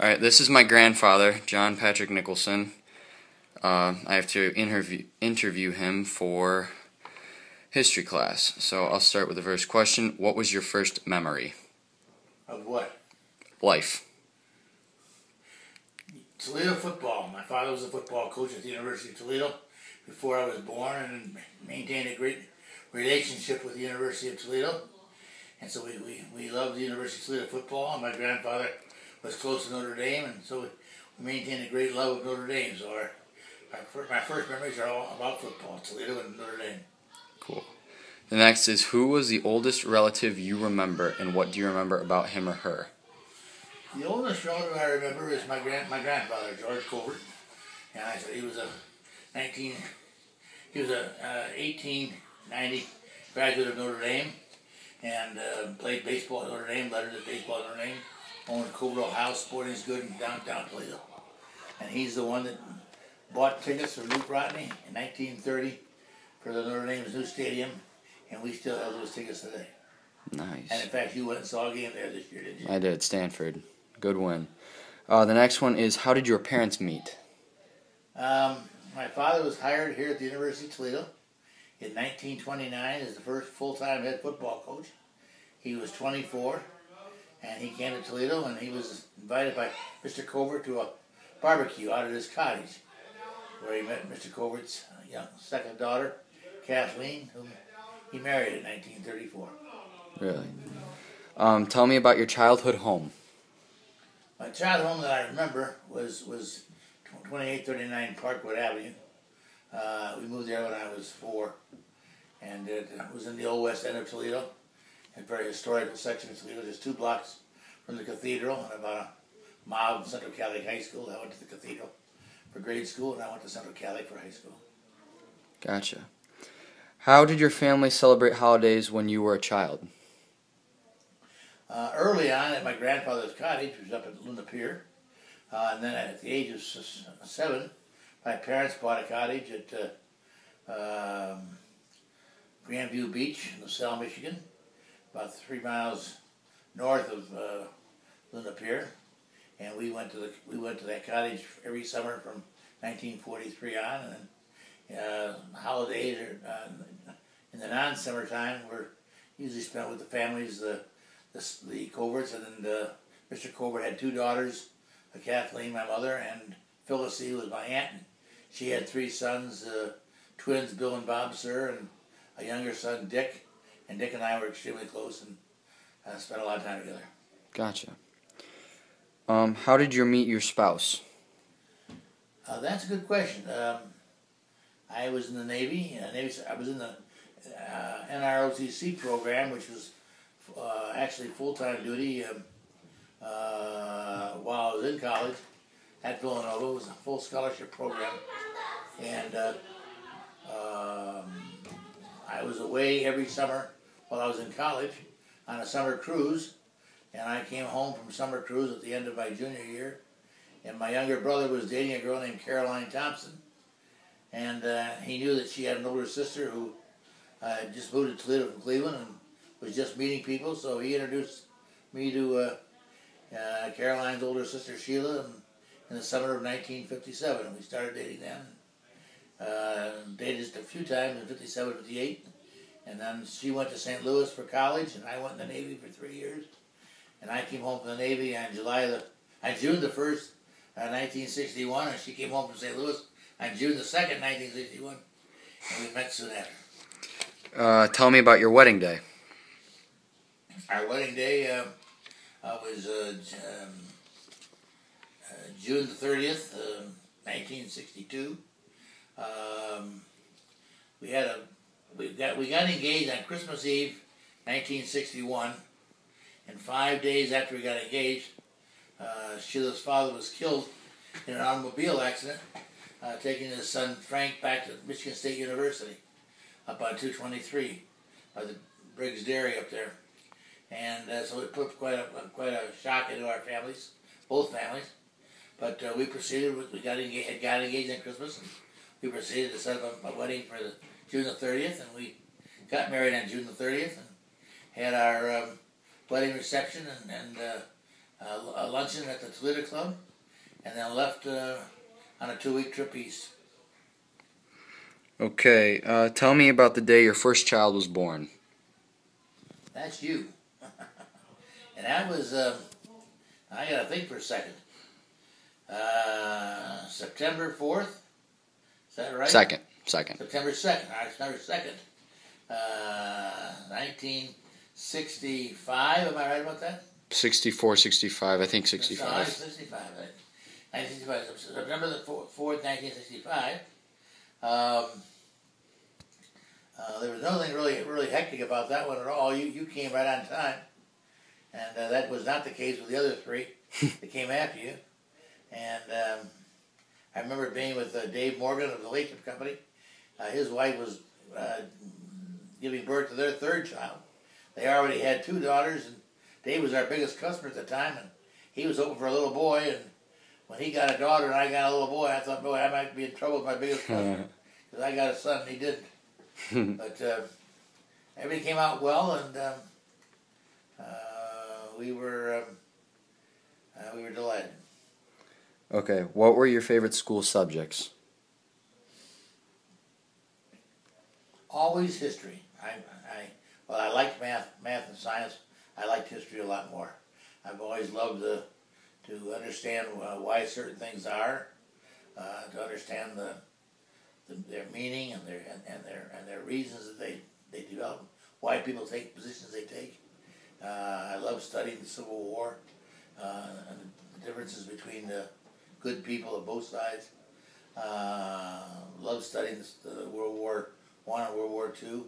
Alright, this is my grandfather, John Patrick Nicholson. I have to interview him for history class. So I'll start with the first question. What was your first memory? Of what? Life. Toledo football. My father was a football coach at the University of Toledo before I was born, and maintained a great relationship with the University of Toledo. And so we loved the University of Toledo football, and my grandfather was close to Notre Dame, and so we maintained a great love of Notre Dame. So my first memories are all about football, Toledo and Notre Dame. Cool. The next is, who was the oldest relative you remember, and what do you remember about him or her? The oldest relative I remember is my grandfather, George Colbert, and I said he was a 1890 graduate of Notre Dame, and played baseball at Notre Dame, lettered at baseball at Notre Dame, owned a Cobra House Sporting Goods in downtown Toledo. And he's the one that bought tickets for Luke Rodney in 1930 for the Notre Dame's new stadium, and we still have those tickets today. Nice. And in fact, you went and saw a game there this year, didn't you? I did, Stanford. Good win. The next one is, how did your parents meet? My father was hired here at the University of Toledo in 1929 as the first full-time head football coach. He was 24, and he came to Toledo, and he was invited by Mr. Colbert to a barbecue out at his cottage, where he met Mr. Colbert's young second daughter, Kathleen, whom he married in 1934. Really? Tell me about your childhood home. My childhood home that I remember was 2839 Parkwood Avenue. We moved there when I was 4, and it was in the old west end of Toledo, a very historical section of Toledo, just 2 blocks from the cathedral, and about a mile from Central Catholic High School. I went to the cathedral for grade school, and I went to Central Catholic for high school. Gotcha. How did your family celebrate holidays when you were a child? Early on at my grandfather's cottage, which was up at Luna Pier, and then at the age of 7, my parents bought a cottage at Grandview Beach in LaSalle, Michigan, about 3 miles north of Luna Pier, and we went to that cottage every summer from 1943 on, and then holidays in the non-summer time were usually spent with the families, the Colberts, and then Mr. Colbert had 2 daughters, Kathleen, my mother, and Phyllis C. was my aunt. She had 3 sons, twins, Bill and Bob Sir, and a younger son, Dick. And Dick and I were extremely close and spent a lot of time together. Gotcha. How did you meet your spouse? That's a good question. I was in the Navy. I was in the NROTC program, which was actually full-time duty while I was in college at Villanova. It was a full scholarship program, and I was away every summer while I was in college on a summer cruise, and I came home from summer cruise at the end of my junior year, and my younger brother was dating a girl named Caroline Thompson, and he knew that she had an older sister who had just moved to Toledo from Cleveland and was just meeting people, so he introduced me to Caroline's older sister Sheila in the summer of 1957, and we started dating then. Dated just a few times in 57, 58, and then she went to St. Louis for college, and I went in the Navy for 3 years, and I came home from the Navy on June the 1st, 1961, and she came home from St. Louis on June the 2nd, 1961, and we met soon after. Tell me about your wedding day. Our wedding day was June the 30th, 1962. We got engaged on Christmas Eve, 1961, and 5 days after we got engaged, Sheila's father was killed in an automobile accident, taking his son Frank back to Michigan State University up on 223 by the Briggs Dairy up there. And so it put quite a shock into our families, both families. But we proceeded. We got engaged on Christmas, and we proceeded to set up a wedding for June the 30th, and we got married on June the 30th, and had our wedding reception and a luncheon at the Toledo Club, and then left on a 2-week trip east. Okay, tell me about the day your first child was born. That's you. And that was, I gotta think for a second. September 4th? Is that right? Second. September 2nd. All right, September 2nd. 1965, am I right about that? 64, 65, I think 65. 1965, right? 1965, September the 4th, 1965. There was nothing really hectic about that one at all. You came right on time. And that was not the case with the other three that came after you. And I remember being with Dave Morgan of the Latham Company. His wife was giving birth to their third child. They already had 2 daughters, and Dave was our biggest customer at the time, and he was hoping for a little boy. And when he got a daughter and I got a little boy, I thought, boy, I might be in trouble with my biggest customer, because I got a son and he didn't. But everything came out well, and we were delighted. Okay, what were your favorite school subjects? Always history. I liked math and science. I liked history a lot more. I've always loved to understand why certain things are, to understand their meaning and their reasons that they develop, why people take positions they take. I love studying the Civil War and the differences between the good people of both sides. Love studying the World War I and World War II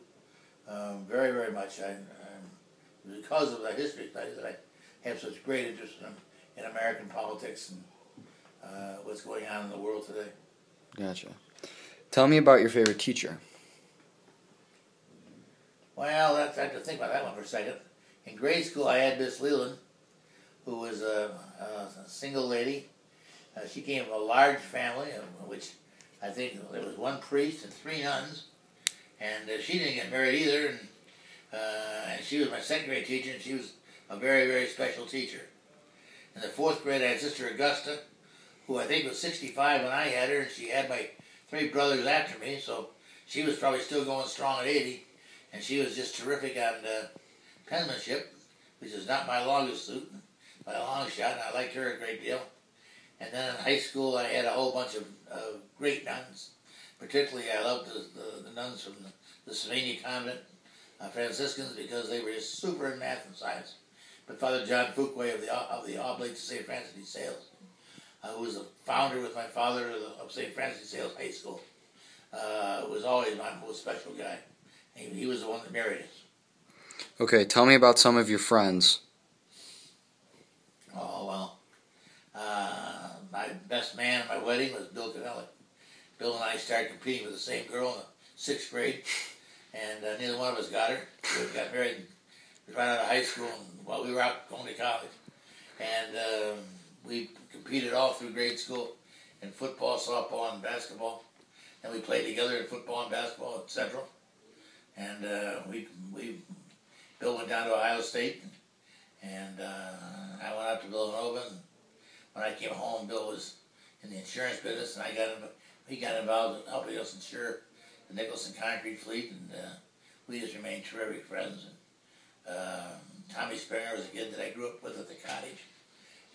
very, very much. Because of the history studies that I have such great interest in American politics and what's going on in the world today. Gotcha. Tell me about your favorite teacher. Well, I have to think about that one for a second. In grade school, I had Miss Leland, who was a single lady. She came from a large family, which I think there was 1 priest and 3 nuns. And she didn't get married either. And she was my 2nd grade teacher, and she was a very, very special teacher. In the 4th grade, I had Sister Augusta, who I think was 65 when I had her, and she had my 3 brothers after me, so she was probably still going strong at 80. And she was just terrific on penmanship, which is not my longest suit by a long shot, and I liked her a great deal. And then in high school, I had a whole bunch of great nuns. Particularly, I loved the nuns from the Savannah Convent, Franciscans, because they were just super in math and science. But Father John Fuquay of the Oblates of St. Francis de Sales, who was the founder with my father of St. Francis de Sales High School, was always my most special guy. He was the one that married us. Okay, tell me about some of your friends. Oh, well, my best man at my wedding was Bill Canelli. Bill and I started competing with the same girl in the 6th grade, and neither one of us got her. We got married right out of high school while we were out going to college. And we competed all through grade school in football, softball, and basketball. And we played together in football and basketball at Central. And Bill went down to Ohio State, and I went out to Villanova. And when I came home, Bill was in the insurance business, and he got involved in helping us insure the Nicholson concrete fleet, and we just remained terrific friends. And Tommy Springer was a kid that I grew up with at the cottage,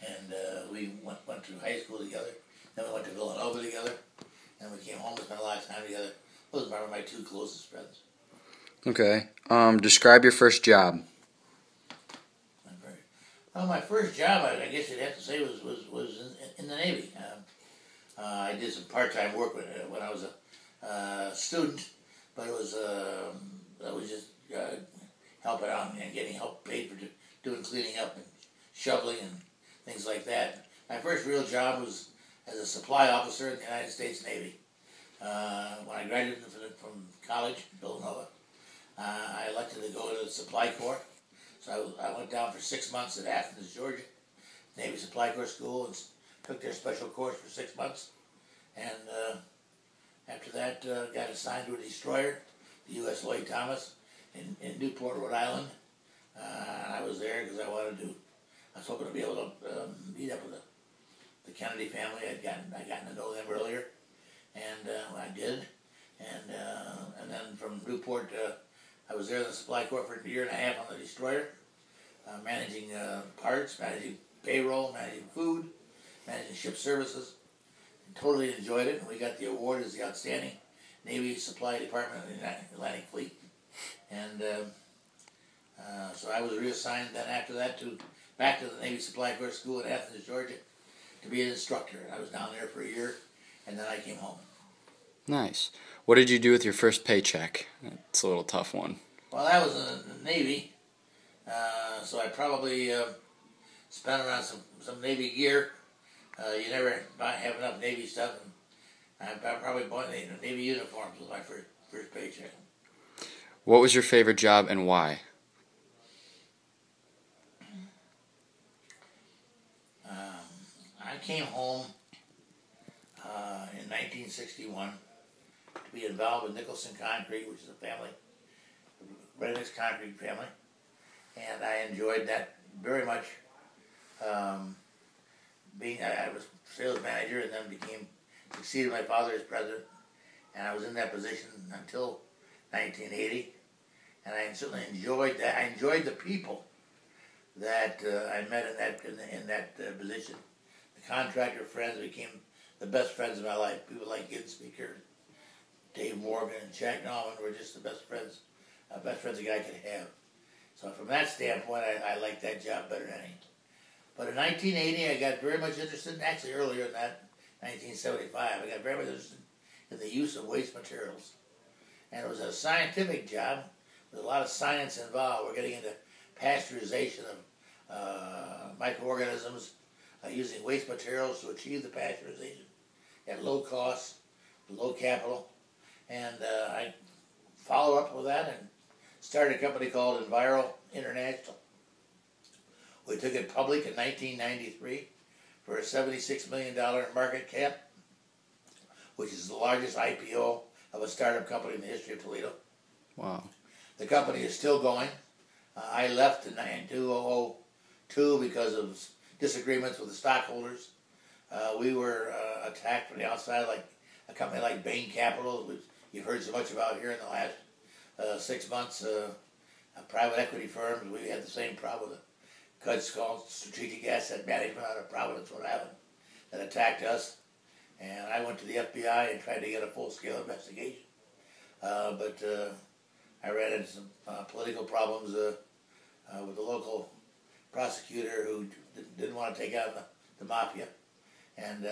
and we went through high school together. Then we went to Villanova together, and we came home and spent a lot of time together. Those were my 2 closest friends. Okay. Describe your first job. Well, my first job, I guess you'd have to say, was in the Navy. I did some part-time work when I was a student, but it was just helping out and getting help paid for doing cleaning up and shoveling and things like that. My first real job was as a supply officer in the United States Navy. When I graduated from college, Villanova, I elected to go to the Supply Corps. So I went down for 6 months at Athens, Georgia, Navy Supply Corps School, and took their special course for 6 months. And after that, got assigned to a destroyer, the U.S. Lloyd Thomas, in Newport, Rhode Island. I was there because I wanted to I was hoping to be able to meet up with the Kennedy family. I'd gotten to know them earlier, and I did. And then from Newport, I was there in the Supply Corps for a year and a half on the destroyer, managing parts, managing payroll, managing food, managing ship services. Totally enjoyed it, and we got the award as the outstanding Navy Supply Department of the Atlantic Fleet. And so I was reassigned then after that back to the Navy Supply Corps School in Athens, Georgia, to be an instructor. I was down there for a year, and then I came home. Nice. What did you do with your first paycheck? It's a little tough one. Well, I was in the Navy, so I probably spent it on some Navy gear. You never have enough Navy stuff, and I probably bought Navy uniforms with my first paycheck. What was your favorite job and why? I came home in 1961 to be involved with Nicholson Concrete, which is a family, ready-mix concrete family, and I enjoyed that very much. I was sales manager and then succeeded my father as president, and I was in that position until 1980, and I certainly enjoyed that. I enjoyed the people that I met in that position. The contractor friends became the best friends of my life. People like Gid Speaker, Dave Morgan, and Jack Norman were just the best friends a guy could have. So from that standpoint, I liked that job better than any. But in 1980, I got very much interested, actually earlier than that, 1975, I got very much interested in the use of waste materials. And it was a scientific job with a lot of science involved. We're getting into pasteurization of microorganisms using waste materials to achieve the pasteurization at low cost, low capital. And I followed up with that and started a company called Enviro International. We took it public in 1993 for a $76 million market cap, which is the largest IPO of a startup company in the history of Toledo. Wow. The company is still going. I left in 2002 because of disagreements with the stockholders. We were attacked from the outside, like a company like Bain Capital, which you've heard so much about here in the last 6 months. Private equity firms, we had the same problem with a Cud's called Strategic Asset Management out of Providence, Rhode Island, that attacked us. And I went to the FBI and tried to get a full-scale investigation. But I ran into some political problems with the local prosecutor who didn't want to take out the mafia. And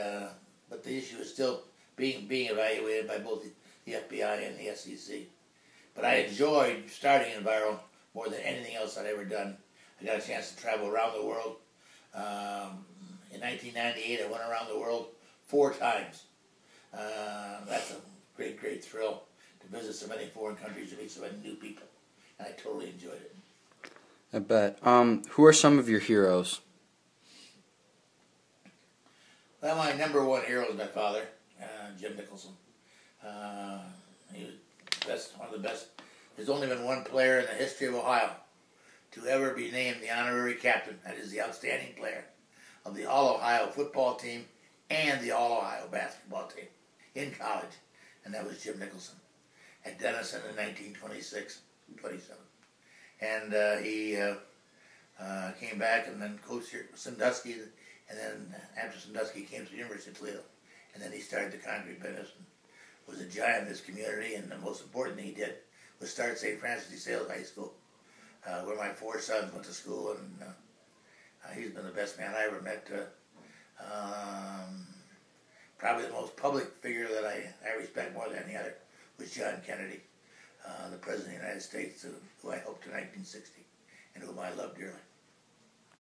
but the issue is still being evaluated by both the FBI and the SEC. But I enjoyed starting Enviro more than anything else I'd ever done. I got a chance to travel around the world. In 1998, I went around the world 4 times. That's a great, great thrill to visit so many foreign countries and meet so many new people. And I totally enjoyed it. I bet. Who are some of your heroes? Well, my number one hero is my father, Jim Nicholson. He was one of the best. There's only been one player in the history of Ohio to ever be named the honorary captain, that is the outstanding player, of the All-Ohio football team and the All-Ohio basketball team in college, and that was Jim Nicholson at Denison in 1926, 27. And he came back and then coached here at Sandusky, and then after Sandusky came to the University of Toledo, and then he started the concrete business and was a giant in this community. And the most important thing he did was start St. Francis de Sales High School, where my 4 sons went to school, and he's been the best man I ever met. Probably the most public figure that I respect more than any other was John Kennedy, the President of the United States, who I helped in 1960, and whom I loved dearly.